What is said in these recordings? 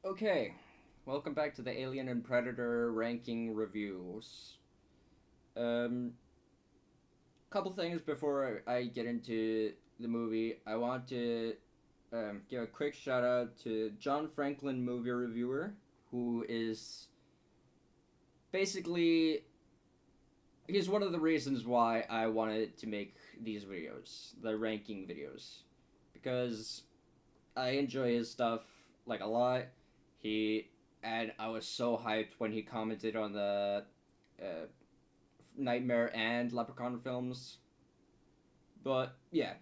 Okay, welcome back to the Alien and Predator ranking reviews. Um, Couple things before I get into the movie. I want to give a quick shout out to John Franklin, movie reviewer, who is basically he's one of the reasons why I wanted to make these videos, the ranking videos, because I enjoy his stuff like a lot. He and I was so hyped when he commented on the uh, Nightmare and Leprechaun films. But yeah,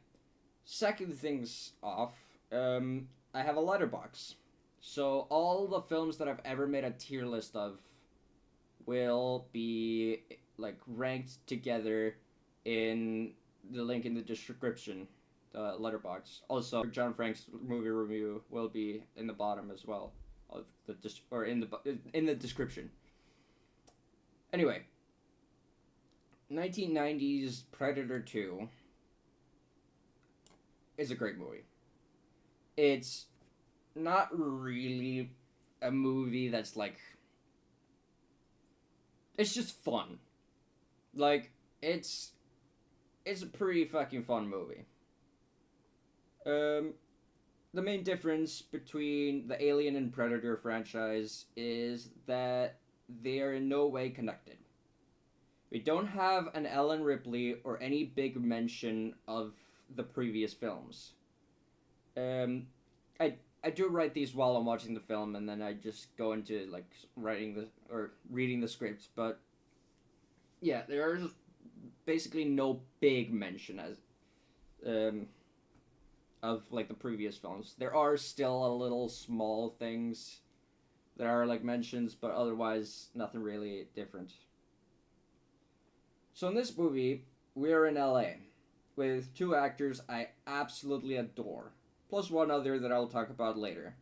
second things off, I have a letterbox. So all the films that I've ever made a tier list of will be like ranked together in the link in the description, the letterbox. Also, John Frank's movie review will be in the bottom as well of the or in the description. Anyway, 1990s Predator 2 is a great movie. It's not really a movie that's like it's just fun. Like it's a pretty fucking fun movie. Um the main difference between the Alien and Predator franchise is that they are in no way connected. We don't have an Ellen Ripley or any big mention of the previous films. Um, I do write these while I'm watching the film, and then I just go into like writing the or reading the scripts. But yeah, there's basically no big mention as um, of like the previous films. There are still a little small things that are like mentions, but otherwise nothing really different. So in this movie, we're in LA with two actors I absolutely adore, plus one other that I'll talk about later.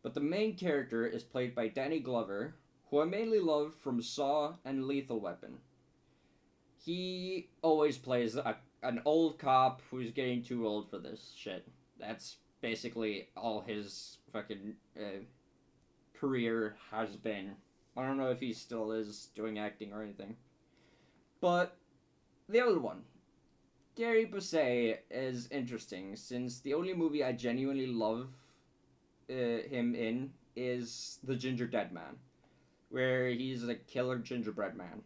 But the main character is played by Danny Glover, who I mainly love from Saw and Lethal Weapon. He always plays an old cop who's getting too old for this shit. That's basically all his fucking career has been. I don't know if he still is doing acting or anything. But the other one, Gary Busey, is interesting since the only movie I genuinely love him in is The Ginger Dead Man, where he's a killer gingerbread man.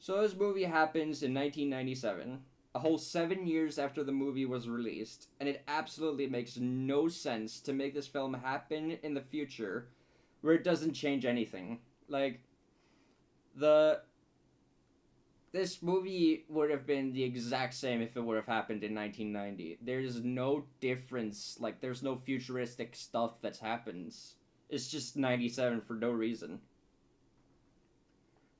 So this movie happens in 1997, a whole 7 years after the movie was released, and it absolutely makes no sense to make this film happen in the future where it doesn't change anything. Like, the this movie would have been the exact same if it would have happened in 1990. There's no difference. Like, there's no futuristic stuff that's happens. It's just 97 for no reason.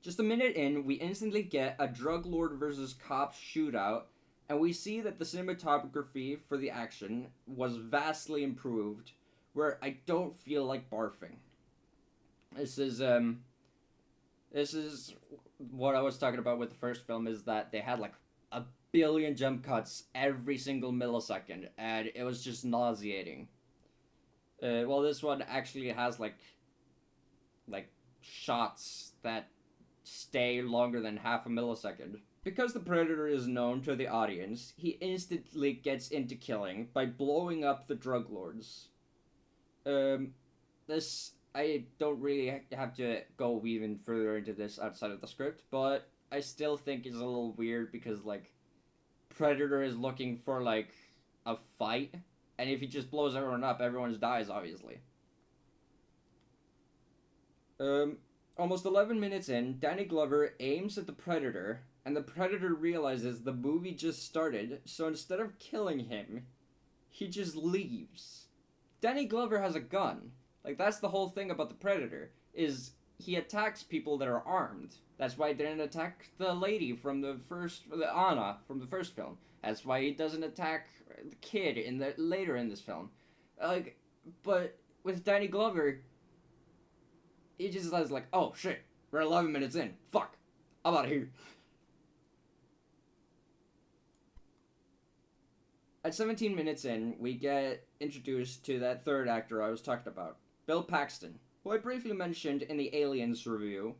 Just a minute in, we instantly get a drug lord versus cop shootout, and we see that the cinematography for the action was vastly improved, where I don't feel like barfing. This is this is what I was talking about with the first film is that they had like a billion jump cuts every single millisecond, and it was just nauseating. Well, this one actually has like shots that stay longer than half a millisecond. Because the Predator is known to the audience, he instantly gets into killing by blowing up the drug lords. Um, this I don't really have to go even further into this outside of the script, but I still think it's a little weird because like Predator is looking for like a fight, and if he just blows everyone up, everyone dies obviously. Um, Almost 11 minutes in, Danny Glover aims at the Predator, and the Predator realizes the movie just started, so instead of killing him, he just leaves. Danny Glover has a gun. Like, that's the whole thing about the Predator, is he attacks people that are armed. That's why he didn't attack the lady from the Anna from the first film. That's why he doesn't attack the kid in the later in this film. Like, but with Danny Glover, he just says like, "Oh shit, we're 11 minutes in. Fuck, I'm out of here." At 17 minutes in, we get introduced to that third actor I was talking about, Bill Paxton, who I briefly mentioned in the Aliens review,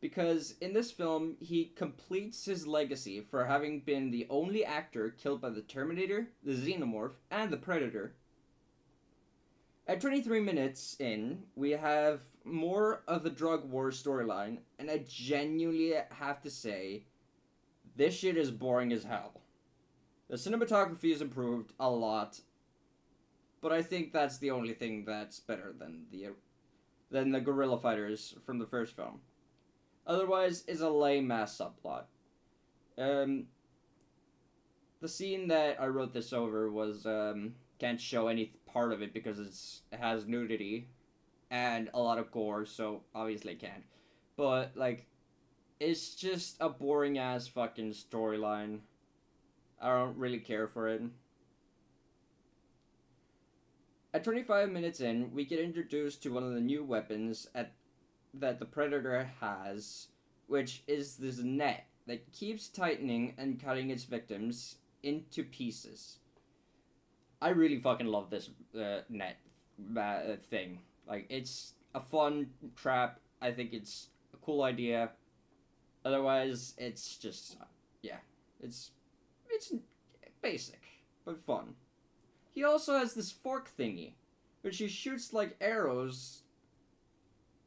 because in this film, he completes his legacy for having been the only actor killed by the Terminator, the Xenomorph, and the Predator. At 23 minutes in, we have more of the drug war storyline, and I genuinely have to say, this shit is boring as hell. The cinematography is improved a lot, but I think that's the only thing that's better than the guerrilla fighters from the first film. Otherwise, it's a lame ass subplot. The scene that I wrote this over was can't show any part of it because it has nudity and a lot of gore, so obviously it can't. But like, it's just a boring ass fucking storyline. I don't really care for it. At 25 minutes in, we get introduced to one of the new weapons that the Predator has, which is this net that keeps tightening and cutting its victims into pieces. I really fucking love this net thing. Like, it's a fun trap. I think it's a cool idea. Otherwise, it's just, yeah, it's basic, but fun. He also has this fork thingy, which he shoots like arrows.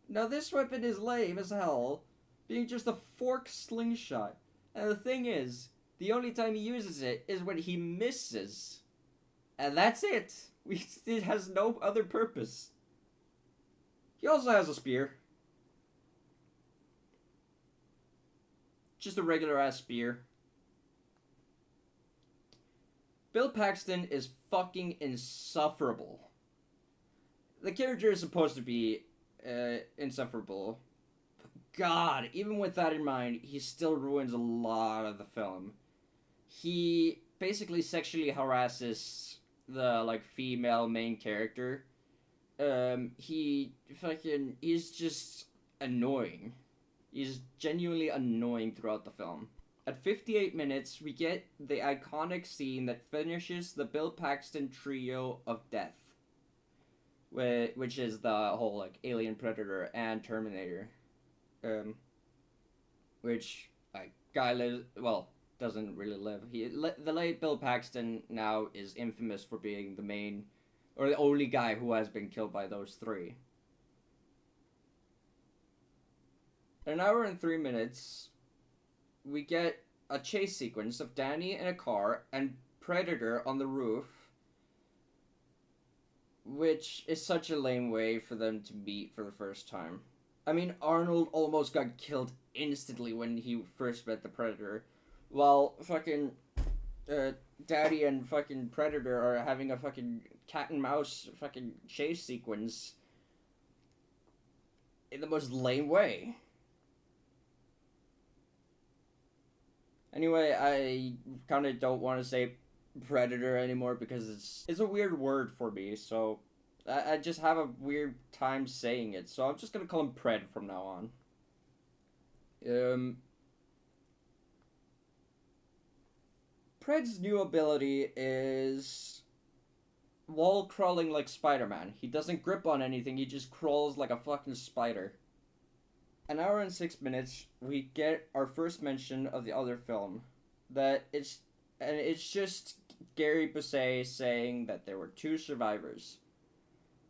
Now this weapon is lame as hell, being just a fork slingshot. And the thing is, the only time he uses it is when he misses. And that's it. It has no other purpose. He also has a spear. Just a regular ass spear. Bill Paxton is fucking insufferable. The character is supposed to be insufferable. But God, even with that in mind, he still ruins a lot of the film. He basically sexually harasses the like female main character. He's just annoying. He's genuinely annoying throughout the film. At 58 minutes, we get the iconic scene that finishes the Bill Paxton trio of death, which is the whole like Alien, Predator, and Terminator, which doesn't really live. The late Bill Paxton now is infamous for being the main, or the only guy who has been killed by those three. An hour and 3 minutes, we get a chase sequence of Danny in a car and Predator on the roof, which is such a lame way for them to meet for the first time. I mean, Arnold almost got killed instantly when he first met the Predator, while fucking Daddy and fucking Predator are having a fucking cat and mouse fucking chase sequence in the most lame way. Anyway, I kind of don't want to say Predator anymore because it's a weird word for me, so I just have a weird time saying it, so I'm just gonna call him Pred from now on. Pred's new ability is wall crawling like Spider-Man. He doesn't grip on anything, he just crawls like a fucking spider. An hour and 6 minutes, we get our first mention of the other film. It's just Gary Busey saying that there were two survivors.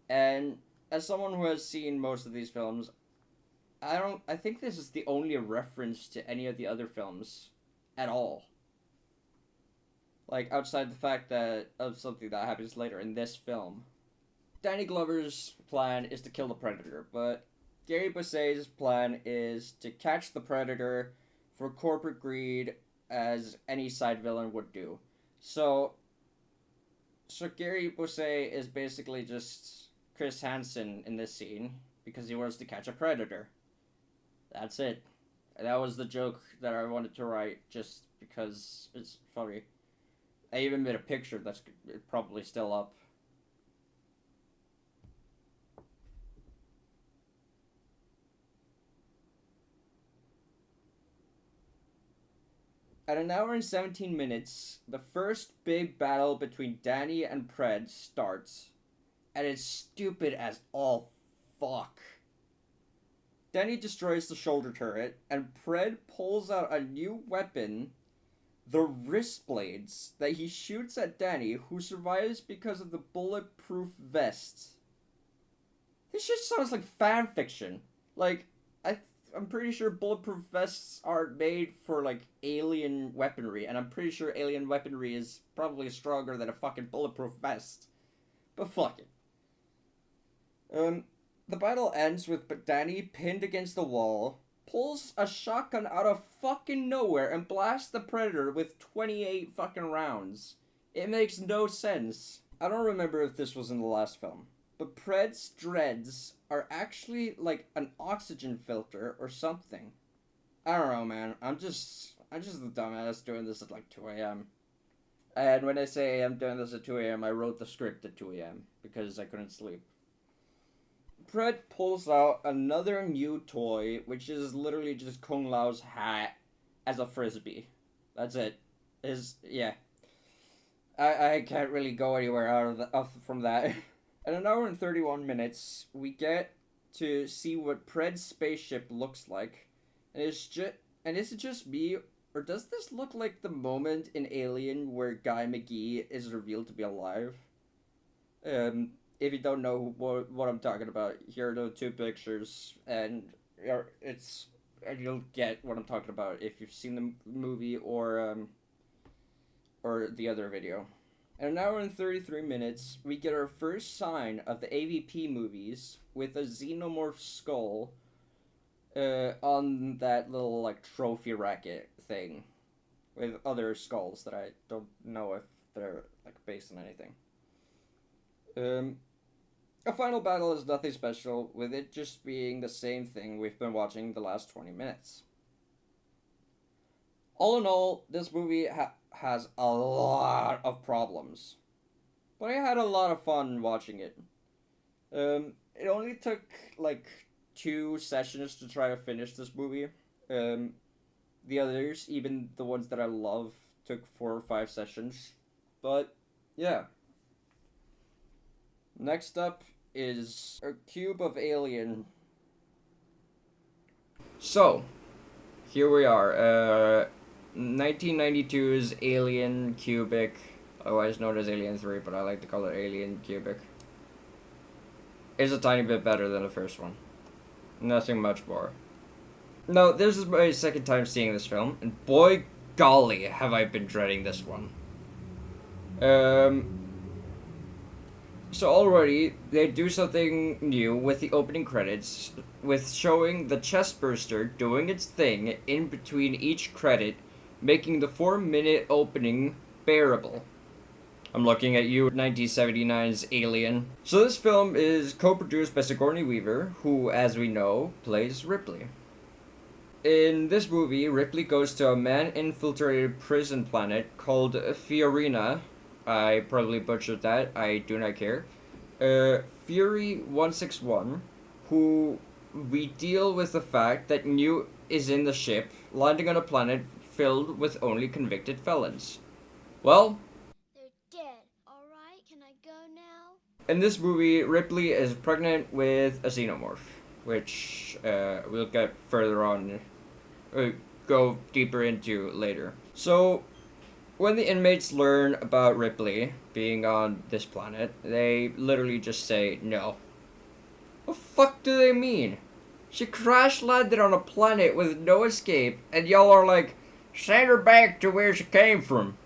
And as someone who has seen most of these films, I think this is the only reference to any of the other films at all. Like, outside the fact that of something that happens later in this film. Danny Glover's plan is to kill the Predator, but Gary Busey's plan is to catch the Predator for corporate greed, as any side villain would do. So Gary Busey is basically just Chris Hansen in this scene because he wants to catch a Predator. That's it. That was the joke that I wanted to write just because it's funny. I even made a picture that's probably still up. At an hour and 17 minutes, the first big battle between Danny and Pred starts, and it's stupid as all fuck. Danny destroys the shoulder turret, and Pred pulls out a new weapon, the wrist blades, that he shoots at Danny, who survives because of the bulletproof vest. This shit sounds like fan fiction. Like, I'm pretty sure bulletproof vests are made for, like, alien weaponry, and I'm pretty sure alien weaponry is probably stronger than a fucking bulletproof vest. But fuck it. The battle ends with Danny pinned against the wall, pulls a shotgun out of fucking nowhere, and blasts the Predator with 28 fucking rounds. It makes no sense. I don't remember if this was in the last film, but Pred's dreads are actually like an oxygen filter or something. I don't know, man. I'm just a dumbass doing this at like 2 a.m. And when I say I'm doing this at 2 a.m., I wrote the script at 2 a.m. because I couldn't sleep. Pred pulls out another new toy, which is literally just Kung Lao's hat as a frisbee. That's it. Yeah. I can't really go anywhere from that. At an hour and 31 minutes, we get to see what Pred's spaceship looks like. And is it just me, or does this look like the moment in Alien where Guy McGee is revealed to be alive? If you don't know what I'm talking about, here are the two pictures, and you'll get what I'm talking about if you've seen the movie or the other video. At an hour and 33 minutes, we get our first sign of the AVP movies with a xenomorph skull on that little, like, trophy racket thing with other skulls that I don't know if they're, like, based on anything. A final battle is nothing special, with it just being the same thing we've been watching the last 20 minutes. All in all, this movie has a lot of problems, but I had a lot of fun watching it. It only took like 2 sessions to try to finish this movie. The others, even the ones that I love, took 4 or 5 sessions. But yeah. Next up is a cube of Alien. So, here we are. 1992's Alien Cubic, otherwise known as Alien 3, but I like to call it Alien Cubic, is a tiny bit better than the first one. Nothing much more. Now, this is my second time seeing this film, and boy golly, have I been dreading this one. So already, they do something new with the opening credits, with showing the chestburster doing its thing in between each credit, making the 4-minute opening bearable. I'm looking at you, 1979's Alien. So this film is co-produced by Sigourney Weaver, who, as we know, plays Ripley. In this movie, Ripley goes to a man-infiltrated prison planet called Fiorina. I probably butchered that, I do not care. Fury 161, who we deal with the fact that Newt is in the ship, landing on a planet filled with only convicted felons. Well, they're dead. Alright, can I go now? In this movie, Ripley is pregnant with a xenomorph, which we'll get further on, go deeper into later. So, when the inmates learn about Ripley being on this planet, they literally just say no. What the fuck do they mean? She crash landed on a planet with no escape, and y'all are like, send her back to where she came from.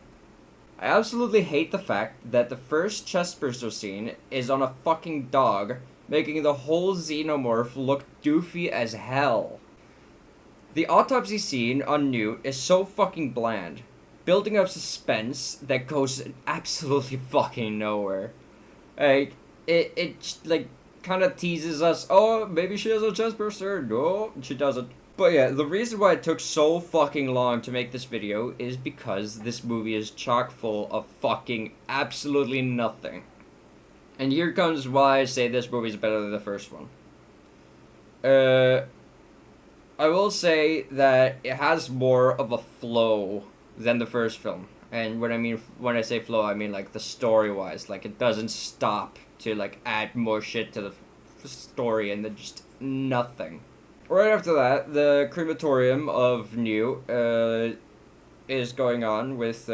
I absolutely hate the fact that the first chestburster scene is on a fucking dog, making the whole xenomorph look doofy as hell. The autopsy scene on Newt is so fucking bland, building up suspense that goes absolutely fucking nowhere. Like, it like, kind of teases us, oh, maybe she has a chestburster. No, she doesn't. But yeah, the reason why it took so fucking long to make this video is because this movie is chock full of fucking absolutely nothing. And here comes why I say this movie is better than the first one. I will say that it has more of a flow than the first film. And when I say flow, I mean like the story wise. Like it doesn't stop to like add more shit to the story and then just nothing. Right after that, the crematorium of New is going on with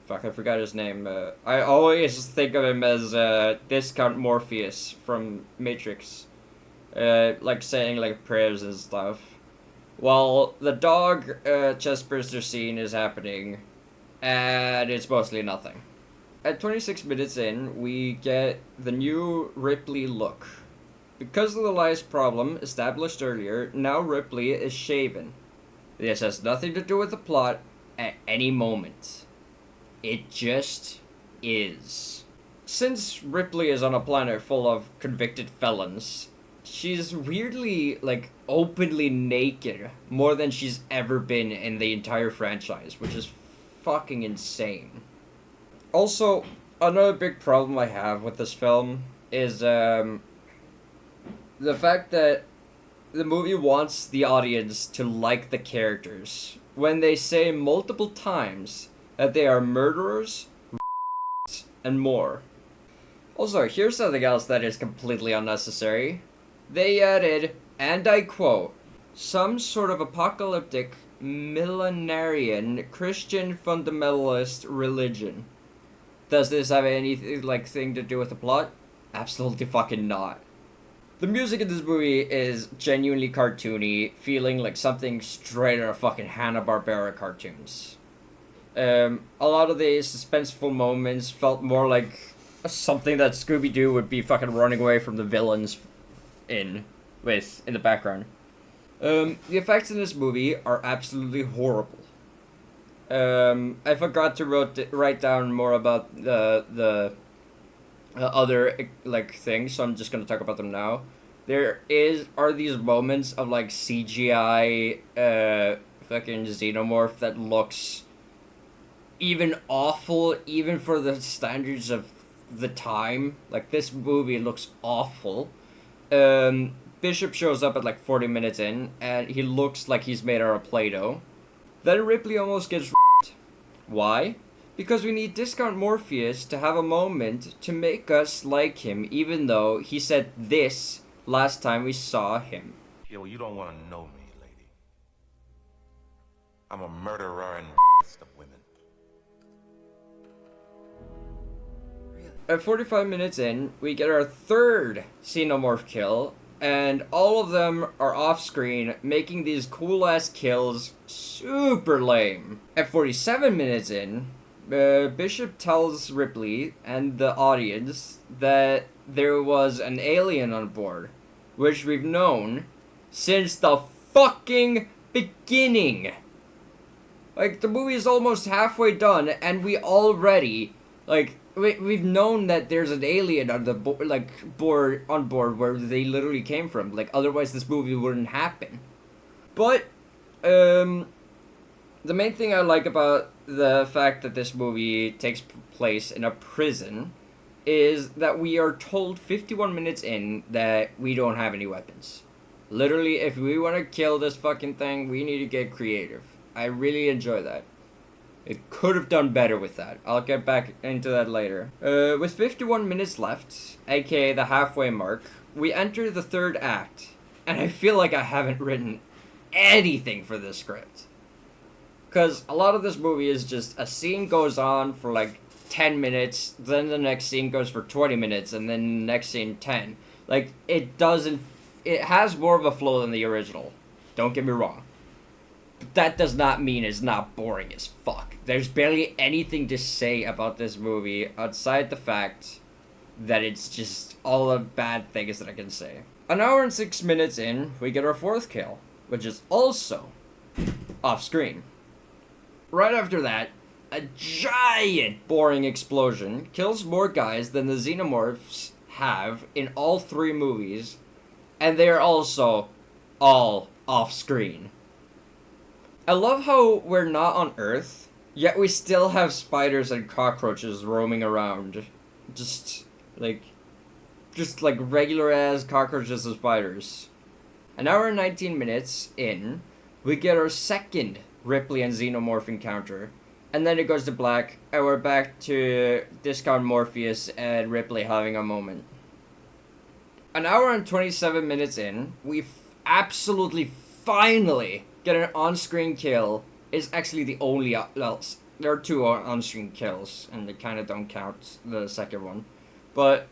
fuck, I forgot his name. I always think of him as Discount Morpheus from Matrix. Like saying like prayers and stuff. While the dog chestburster scene is happening, and it's mostly nothing. At 26 minutes in, we get the new Ripley look. Because of the lice problem established earlier, now Ripley is shaven. This has nothing to do with the plot at any moment. It just is. Since Ripley is on a planet full of convicted felons, she's weirdly, like, openly naked more than she's ever been in the entire franchise, which is fucking insane. Also, another big problem I have with this film is, the fact that the movie wants the audience to like the characters when they say multiple times that they are murderers, and more. Also, here's something else that is completely unnecessary. They added, and I quote, some sort of apocalyptic millenarian Christian fundamentalist religion. Does this have anything thing to do with the plot? Absolutely fucking not. The music in this movie is genuinely cartoony, feeling like something straight out of fucking Hanna-Barbera cartoons. A lot of the suspenseful moments felt more like something that Scooby-Doo would be fucking running away from the villains in the background. The effects in this movie are absolutely horrible. I forgot to write down more about the other things, so I'm just gonna talk about them now. Are these moments of like CGI fucking xenomorph that looks even awful, even for the standards of the time. Like, this movie looks awful. Bishop shows up at like 40 minutes in, and he looks like he's made out of Play-Doh. Then Ripley almost gets Why? Because we need Discount Morpheus to have a moment to make us like him, even though he said this last time we saw him. Yo, you don't want to know me, lady. I'm a murderer and of women. At 45 minutes in, we get our third Xenomorph kill, and all of them are off-screen, making these cool-ass kills super lame. At 47 minutes in, Bishop tells Ripley and the audience that there was an alien on board, which we've known since the fucking beginning. Like, the movie is almost halfway done, and we already, we've known that there's an alien on the board where they literally came from. Like, otherwise this movie wouldn't happen. But the main thing I like about the fact that this movie takes place in a prison is that we are told 51 minutes in that we don't have any weapons. Literally, if we want to kill this fucking thing, we need to get creative. I really enjoy that. It could have done better with that. I'll get back into that later. With 51 minutes left, aka the halfway mark, we enter the third act. And I feel like I haven't written anything for this script. Because a lot of this movie is just a scene goes on for like 10 minutes, then the next scene goes for 20 minutes, and then the next scene 10. Like, it has more of a flow than the original. Don't get me wrong. But that does not mean it's not boring as fuck. There's barely anything to say about this movie outside the fact that it's just all the bad things that I can say. An hour and 6 minutes in, we get our fourth kill, which is also off screen. Right after that, a giant boring explosion kills more guys than the Xenomorphs have in all three movies, and they are also all off screen. I love how we're not on Earth, yet we still have spiders and cockroaches roaming around. Just like regular ass cockroaches and spiders. An hour and 19 minutes in, we get our second Ripley and Xenomorph encounter. And then it goes to black, and we're back to Discount Morpheus and Ripley having a moment. An hour and 27 minutes in, we absolutely finally get an on-screen kill. It's actually the only... well, there are 2 on-screen kills, and they kind of don't count the second one. But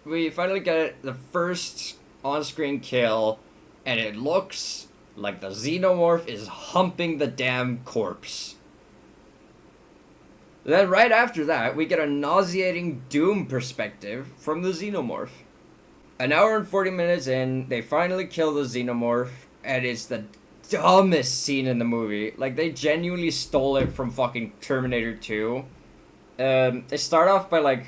we finally get the first on-screen kill, and it looks like the Xenomorph is humping the damn corpse. Then right after that, we get a nauseating Doom perspective from the Xenomorph. An hour and 40 minutes in, they finally kill the Xenomorph, and it's the dumbest scene in the movie. Like, they genuinely stole it from fucking Terminator 2. They start off by, like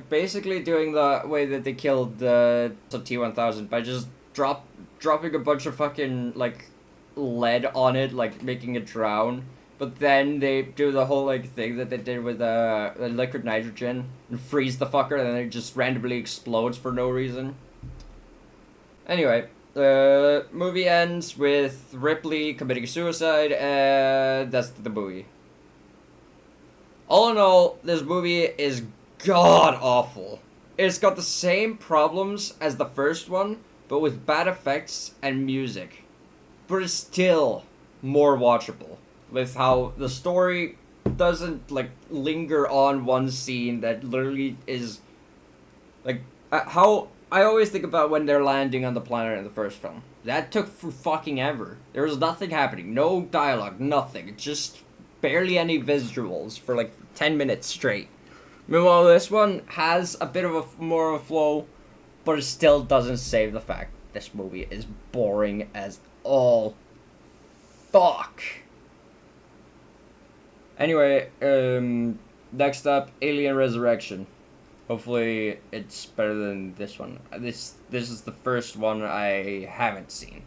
basically doing the way that they killed the T-1000 by just dropping a bunch of fucking, like, lead on it, like, making it drown. But then they do the whole, like, thing that they did with the liquid nitrogen and freeze the fucker, and then it just randomly explodes for no reason. Anyway, the movie ends with Ripley committing suicide, and that's the movie. All in all, this movie is god-awful. It's got the same problems as the first one, but with bad effects and music. But it's still more watchable, with how the story doesn't, like, linger on one scene that literally is, like, how I always think about when they're landing on the planet in the first film. That took for fucking ever. There was nothing happening, no dialogue, nothing, just barely any visuals for like 10 minutes straight. Meanwhile, this one has a bit of a more of a flow, but it still doesn't save the fact this movie is boring as all fuck. Anyway, next up, Alien Resurrection. Hopefully it's better than this one. This is the first one I haven't seen.